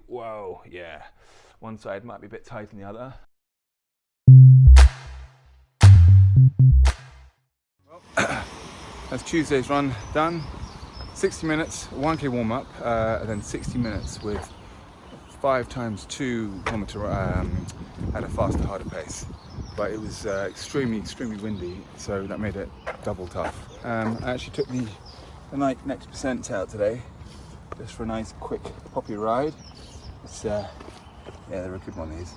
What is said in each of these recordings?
Whoa, yeah. One side might be a bit tight than the other. Well, that's Tuesday's run done. 60 minutes, 1k warm up, and then 60 minutes with 5 times 2 kilometer at a faster, harder pace. But it was extremely windy, so that made it double tough. I actually took the next percent out today, just for a nice quick poppy ride. It's yeah, they're a good one, these.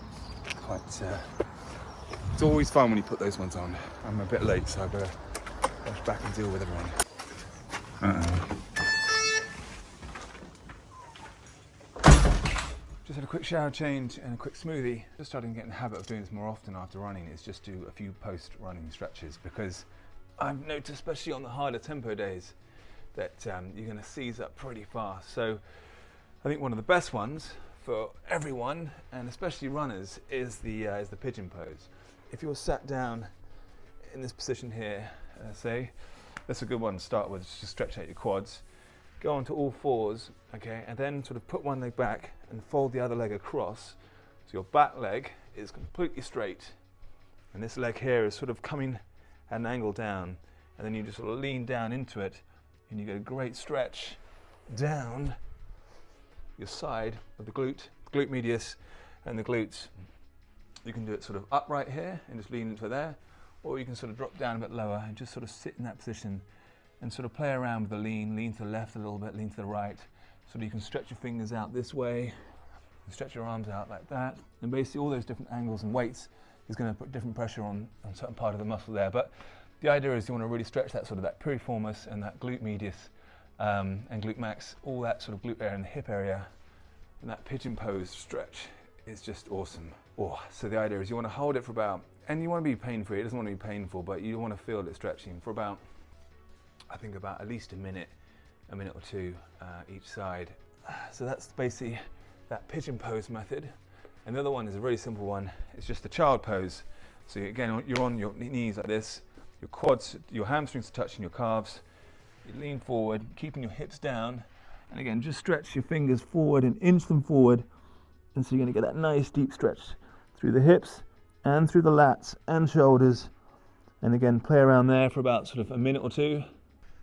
Quite it's always fun when you put those ones on. I'm a bit late, so I better rush back and deal with everyone. Just had a quick shower change and a quick smoothie. Just starting to get in the habit of doing this more often after running, is just do a few post-running stretches, because I've noticed, especially on the harder tempo days, that you're going to seize up pretty fast. So I think one of the best ones for everyone, and especially runners, is the pigeon pose. If you're sat down in this position here, say, that's a good one to start with, just to stretch out your quads. Go onto all fours, okay, and then sort of put one leg back and fold the other leg across. So your back leg is completely straight, and this leg here is sort of coming at an angle down, and then you just sort of lean down into it, and you get a great stretch down your side of the glute medius and the glutes. You can do it sort of upright here and just lean into there, or you can sort of drop down a bit lower and just sort of sit in that position and sort of play around with the lean to the left a little bit, lean to the right, so that you can stretch your fingers out this way, and stretch your arms out like that, and basically all those different angles and weights is going to put different pressure on a certain part of the muscle there. But the idea is you want to really stretch that sort of that piriformis and that glute medius and glute max, all that sort of glute area and the hip area. And that pigeon pose stretch is just awesome. Oh, so the idea is you want to hold it for about, and you want to be pain-free, it doesn't want to be painful, but you want to feel it stretching for about, I think about at least a minute or two each side. So that's basically that pigeon pose method. And the other one is a really simple one. It's just the child pose. So again, you're on your knees like this, your quads, your hamstrings are touching your calves. You lean forward, keeping your hips down. And again, just stretch your fingers forward and inch them forward. And so you're going to get that nice deep stretch through the hips and through the lats and shoulders. And again, play around there for about sort of a minute or two.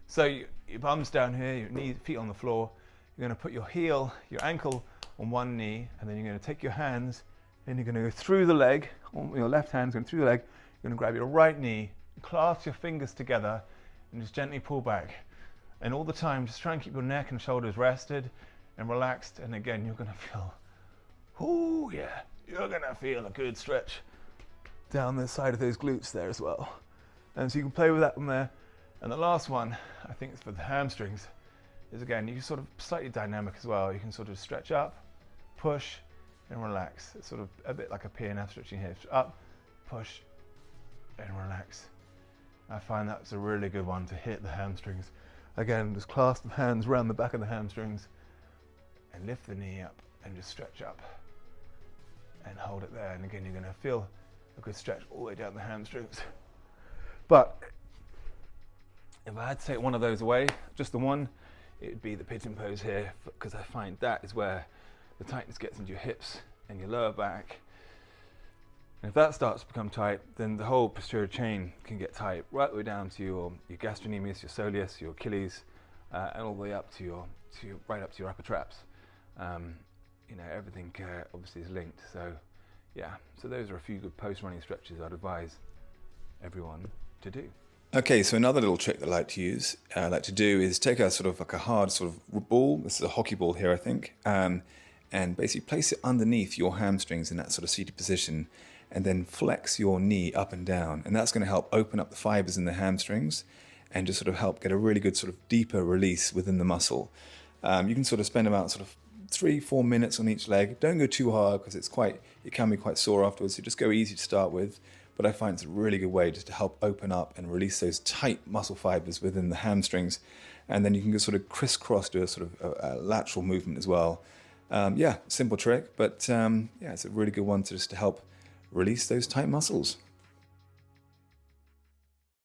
So your bum's down here, your knees, feet on the floor. You're going to put your heel, your ankle on one knee, and then you're going to take your hands and you're going to go through the leg. Your left hand's going through the leg. You're going to grab your right knee, clasp your fingers together, and just gently pull back. And all the time, just try and keep your neck and shoulders rested and relaxed. And again, you're going to feel, oh yeah, you're going to feel a good stretch down the side of those glutes there as well. And so you can play with that one there. And the last one, I think it's for the hamstrings, is again, you sort of slightly dynamic as well. You can sort of stretch up, push, and relax. It's sort of a bit like a PNF stretching here. Up, push, and relax. I find that's a really good one to hit the hamstrings. Again, just clasp the hands around the back of the hamstrings and lift the knee up and just stretch up and hold it there. And again, you're going to feel a good stretch all the way down the hamstrings. But if I had to take one of those away, just the one, it would be the pigeon pose here, because I find that is where the tightness gets into your hips and your lower back. And if that starts to become tight, then the whole posterior chain can get tight, right the way down to your gastrocnemius, your soleus, your Achilles, and all the way up to your right up to your upper traps. You know, everything obviously is linked. So yeah, so those are a few good post-running stretches I'd advise everyone to do. Okay, so another little trick that I like to do is take a sort of like a hard sort of ball. This is a hockey ball here, I think, and basically place it underneath your hamstrings in that sort of seated position, and then flex your knee up and down, and that's going to help open up the fibers in the hamstrings and just sort of help get a really good sort of deeper release within the muscle. You can sort of spend about sort of 3-4 minutes on each leg. Don't go too hard because it can be quite sore afterwards, so just go easy to start with. But I find it's a really good way just to help open up and release those tight muscle fibers within the hamstrings. And then you can just sort of crisscross, do a sort of a lateral movement as well. Yeah, simple trick, but yeah, it's a really good one to just to help release those tight muscles.